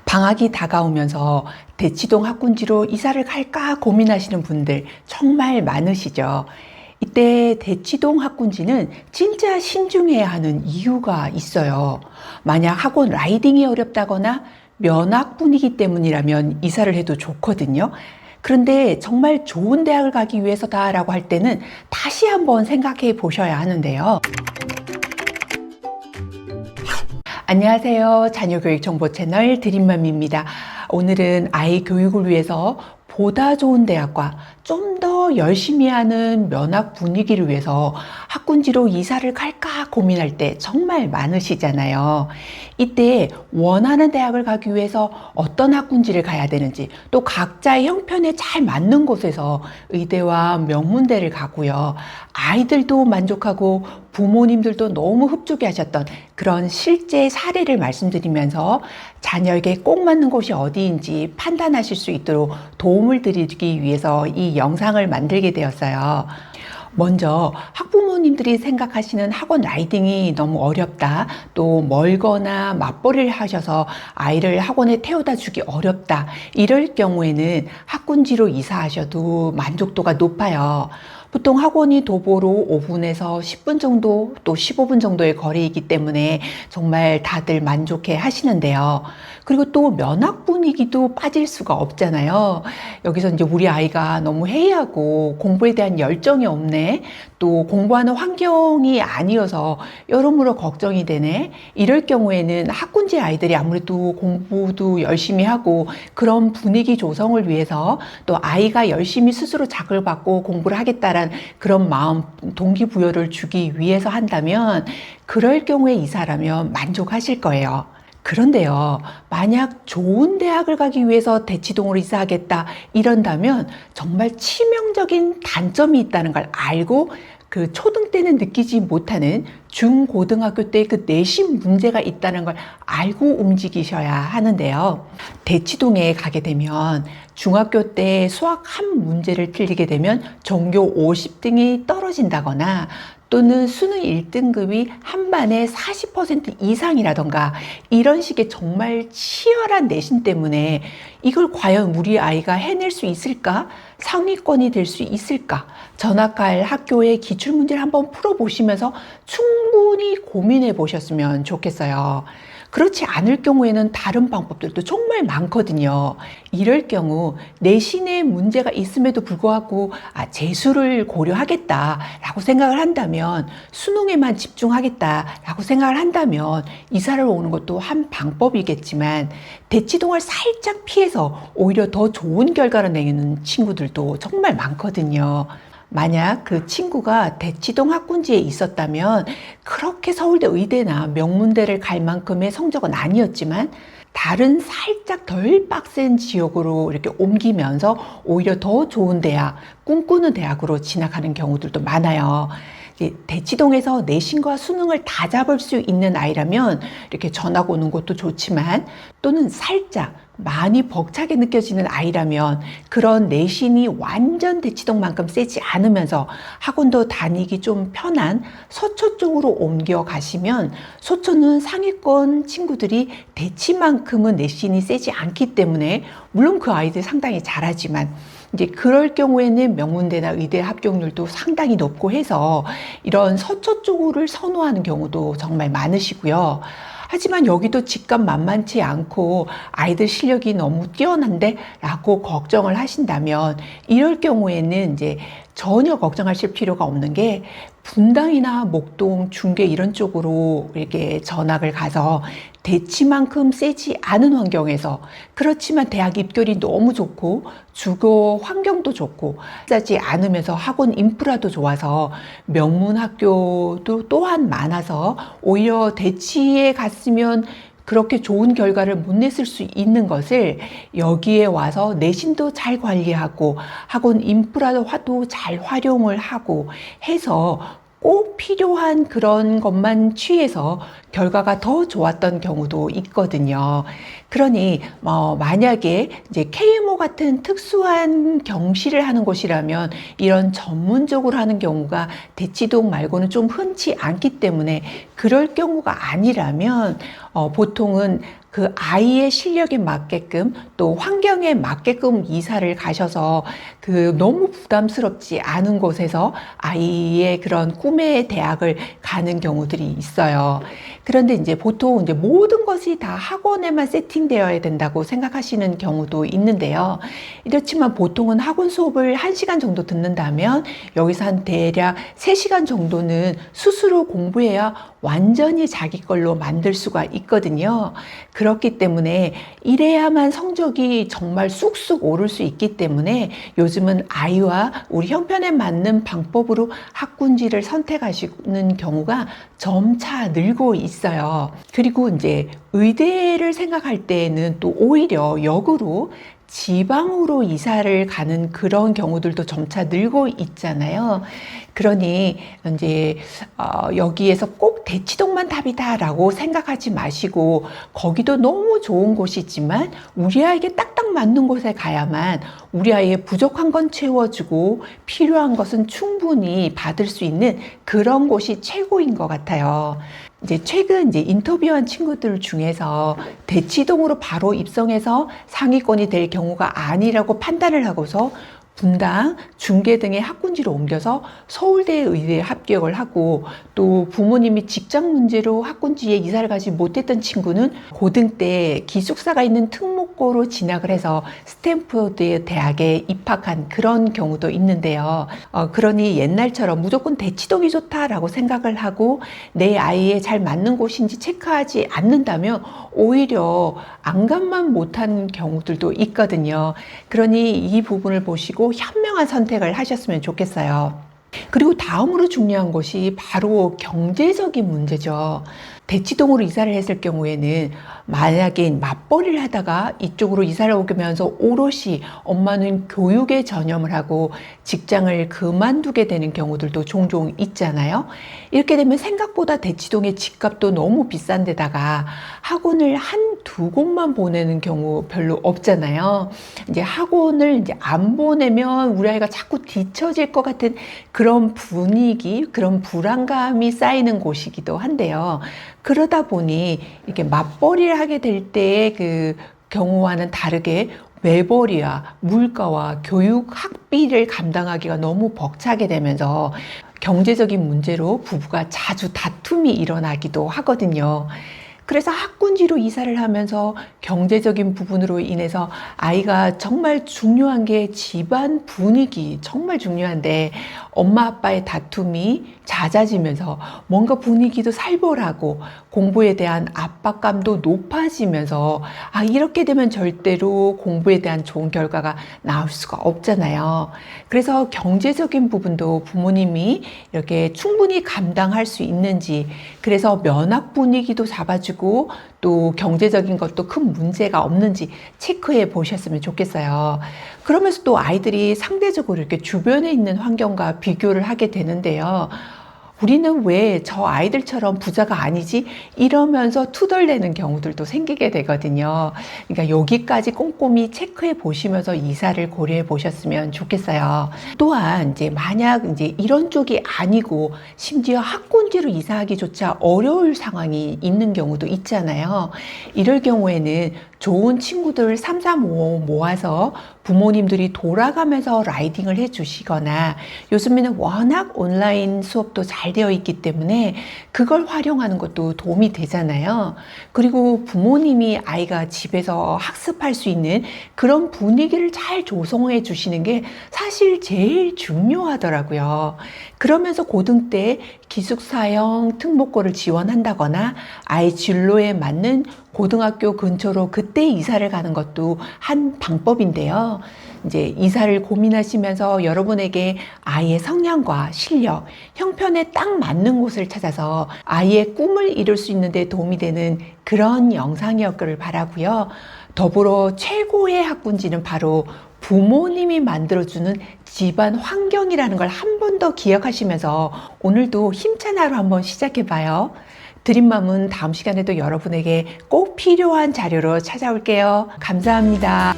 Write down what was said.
방학이 다가오면서 대치동 학군지로 이사를 갈까 고민하시는 분들 정말 많으시죠. 이때 대치동 학군지는 진짜 신중해야 하는 이유가 있어요. 만약 학원 라이딩이 어렵다거나 면학 분위기 때문이라면 이사를 해도 좋거든요. 그런데 정말 좋은 대학을 가기 위해서다라고 할 때는 다시 한번 생각해 보셔야 하는데요. 안녕하세요. 자녀교육 정보 채널 드림맘입니다. 오늘은 아이 교육을 위해서 보다 좋은 대학과 좀 더 열심히 하는 면학 분위기를 위해서 학군지로 이사를 갈까 고민할 때 정말 많으시잖아요. 이때 원하는 대학을 가기 위해서 어떤 학군지를 가야 되는지, 또 각자의 형편에 잘 맞는 곳에서 의대와 명문대를 가고요. 아이들도 만족하고 부모님들도 너무 흡족해 하셨던 그런 실제 사례를 말씀드리면서 자녀에게 꼭 맞는 곳이 어디인지 판단하실 수 있도록 도움을 드리기 위해서 이 영상을 만들게 되었어요. 먼저 학부모님들이 생각하시는 학원 라이딩이 너무 어렵다, 또 멀거나 맞벌이를 하셔서 아이를 학원에 태워다 주기 어렵다, 이럴 경우에는 학군지로 이사하셔도 만족도가 높아요. 보통 학원이 도보로 5분에서 10분 정도, 또 15분 정도의 거리이기 때문에 정말 다들 만족해 하시는데요. 그리고 또 면학 분위기도 빠질 수가 없잖아요. 여기서 이제 우리 아이가 너무 해이하고 공부에 대한 열정이 없네, 또 공부하는 환경이 아니어서 여러모로 걱정이 되네, 이럴 경우에는 학군지 아이들이 아무래도 공부도 열심히 하고 그런 분위기 조성을 위해서 또 아이가 열심히 스스로 자극을 받고 공부를 하겠다라는 그런 마음, 동기부여를 주기 위해서 한다면 그럴 경우에 이사라면 만족하실 거예요. 그런데요, 만약 좋은 대학을 가기 위해서 대치동으로 이사하겠다 이런다면 정말 치명적인 단점이 있다는 걸 알고 그 초등 때는 느끼지 못하는 중고등학교 때 그 내신 문제가 있다는 걸 알고 움직이셔야 하는데요. 대치동에 가게 되면 중학교 때 수학 한 문제를 틀리게 되면 전교 50등이 떨어진다거나, 또는 수능 1등급이 한 반에 40% 이상이라던가, 이런 식의 정말 치열한 내신 때문에 이걸 과연 우리 아이가 해낼 수 있을까? 상위권이 될 수 있을까? 전학갈 학교의 기출문제를 한번 풀어보시면서 충분히 고민해 보셨으면 좋겠어요. 그렇지 않을 경우에는 다른 방법들도 정말 많거든요. 이럴 경우 내신에 문제가 있음에도 불구하고 재수를 고려하겠다라고 생각을 한다면, 수능에만 집중하겠다라고 생각을 한다면 이사를 오는 것도 한 방법이겠지만, 대치동을 살짝 피해서 오히려 더 좋은 결과를 내는 친구들도 정말 많거든요. 만약 그 친구가 대치동 학군지에 있었다면 그렇게 서울대 의대나 명문대를 갈 만큼의 성적은 아니었지만 다른 살짝 덜 빡센 지역으로 이렇게 옮기면서 오히려 더 좋은 대학, 꿈꾸는 대학으로 진학하는 경우들도 많아요. 대치동에서 내신과 수능을 다 잡을 수 있는 아이라면 이렇게 전학 오는 것도 좋지만, 또는 살짝 많이 벅차게 느껴지는 아이라면 그런 내신이 완전 대치동만큼 세지 않으면서 학원도 다니기 좀 편한 서초 쪽으로 옮겨 가시면, 서초는 상위권 친구들이 대치만큼은 내신이 세지 않기 때문에 물론 그 아이들 상당히 잘하지만 이제 그럴 경우에는 명문대나 의대 합격률도 상당히 높고 해서 이런 서초 쪽을 선호하는 경우도 정말 많으시고요. 하지만 여기도 집값 만만치 않고 아이들 실력이 너무 뛰어난데 라고 걱정을 하신다면, 이럴 경우에는 이제 전혀 걱정하실 필요가 없는 게, 분당이나 목동, 중계 이런 쪽으로 이렇게 전학을 가서 대치만큼 세지 않은 환경에서, 그렇지만 대학 입결이 너무 좋고 주거 환경도 좋고 싸지 않으면서 학원 인프라도 좋아서 명문 학교도 또한 많아서 오히려 대치에 갔으면 그렇게 좋은 결과를 못 냈을 수 있는 것을 여기에 와서 내신도 잘 관리하고 학원 인프라도 잘 활용을 하고 해서 꼭 필요한 그런 것만 취해서 결과가 더 좋았던 경우도 있거든요. 그러니 만약에 이제 KMO 같은 특수한 경시를 하는 곳이라면 이런 전문적으로 하는 경우가 대치동 말고는 좀 흔치 않기 때문에, 그럴 경우가 아니라면 보통은 그 아이의 실력에 맞게끔 또 환경에 맞게끔 이사를 가셔서 그 너무 부담스럽지 않은 곳에서 아이의 그런 꿈의 대학을 가는 경우들이 있어요. 그런데 이제 보통 이제 모든 것이 다 학원에만 세팅되어야 된다고 생각하시는 경우도 있는데요. 이렇지만 보통은 학원 수업을 1시간 정도 듣는다면 여기서 한 대략 3시간 정도는 스스로 공부해야 완전히 자기 걸로 만들 수가 있거든요. 그렇기 때문에 이래야만 성적이 정말 쑥쑥 오를 수 있기 때문에 요즘은 아이와 우리 형편에 맞는 방법으로 학군지를 선택하시는 경우가 점차 늘고 있어요. 그리고 이제 의대를 생각할 때에는 또 오히려 역으로 지방으로 이사를 가는 그런 경우들도 점차 늘고 있잖아요. 그러니 이제 여기에서 꼭 대치동만 답이다라고 생각하지 마시고 거기도 너무 좋은 곳이지만 우리 아이에게 딱딱 맞는 곳에 가야만 우리 아이의 부족한 건 채워주고 필요한 것은 충분히 받을 수 있는 그런 곳이 최고인 것 같아요. 이제 최근 이제 인터뷰한 친구들 중에서 대치동으로 바로 입성해서 상위권이 될 경우가 아니라고 판단을 하고서 분당, 중계 등의 학군지로 옮겨서 서울대 의대에 합격을 하고 또 부모님이 직장 문제로 학군지에 이사를 가지 못했던 친구는 고등 때 기숙사가 있는 특목고로 진학을 해서 스탠포드 대학에 입학한 그런 경우도 있는데요. 그러니 옛날처럼 무조건 대치동이 좋다라고 생각을 하고 내 아이에 잘 맞는 곳인지 체크하지 않는다면 오히려 안감만 못한 경우들도 있거든요. 그러니 이 부분을 보시고 현명한 선택을 하셨으면 좋겠어요. 그리고 다음으로 중요한 것이 바로 경제적인 문제죠. 대치동으로 이사를 했을 경우에는 만약에 맞벌이를 하다가 이쪽으로 이사를 오면서 오롯이 엄마는 교육에 전념을 하고 직장을 그만두게 되는 경우들도 종종 있잖아요. 이렇게 되면 생각보다 대치동의 집값도 너무 비싼 데다가 학원을 한두 곳만 보내는 경우 별로 없잖아요. 이제 학원을 이제 안 보내면 우리 아이가 자꾸 뒤처질 것 같은 그런 분위기, 그런 불안감이 쌓이는 곳이기도 한데요. 그러다 보니 이렇게 맞벌이를 하게 될 때의 그 경우와는 다르게 외벌이와 물가와 교육 학비를 감당하기가 너무 벅차게 되면서 경제적인 문제로 부부가 자주 다툼이 일어나기도 하거든요. 그래서 학군지로 이사를 하면서 경제적인 부분으로 인해서 아이가 정말 중요한 게 집안 분위기 정말 중요한데 엄마 아빠의 다툼이 잦아지면서 뭔가 분위기도 살벌하고 공부에 대한 압박감도 높아지면서 이렇게 되면 절대로 공부에 대한 좋은 결과가 나올 수가 없잖아요. 그래서 경제적인 부분도 부모님이 이렇게 충분히 감당할 수 있는지 그래서 면학 분위기도 잡아주고 또 경제적인 것도 큰 문제가 없는지 체크해 보셨으면 좋겠어요. 그러면서 또 아이들이 상대적으로 이렇게 주변에 있는 환경과 비교를 하게 되는데요. 우리는 왜 저 아이들처럼 부자가 아니지? 이러면서 투덜대는 경우들도 생기게 되거든요. 그러니까 여기까지 꼼꼼히 체크해 보시면서 이사를 고려해 보셨으면 좋겠어요. 또한 이제 만약 이제 이런 쪽이 아니고 심지어 학군지로 이사하기조차 어려울 상황이 있는 경우도 있잖아요. 이럴 경우에는 좋은 친구들 3, 4, 5 모아서 부모님들이 돌아가면서 라이딩을 해 주시거나 요즘에는 워낙 온라인 수업도 잘 되어 있기 때문에 그걸 활용하는 것도 도움이 되잖아요. 그리고 부모님이 아이가 집에서 학습할 수 있는 그런 분위기를 잘 조성해 주시는 게 사실 제일 중요하더라고요. 그러면서 고등 때 기숙사형 특목고를 지원한다거나 아이 진로에 맞는 고등학교 근처로 그때 이사를 가는 것도 한 방법인데요. 이제 이사를 고민하시면서 여러분에게 아이의 성향과 실력, 형편에 딱 맞는 곳을 찾아서 아이의 꿈을 이룰 수 있는 데 도움이 되는 그런 영상이었기를 바라고요. 더불어 최고의 학군지는 바로 부모님이 만들어주는 집안 환경이라는 걸 한 번 더 기억하시면서 오늘도 힘찬 하루 한번 시작해봐요. 드림맘은 다음 시간에도 여러분에게 꼭 필요한 자료로 찾아올게요. 감사합니다.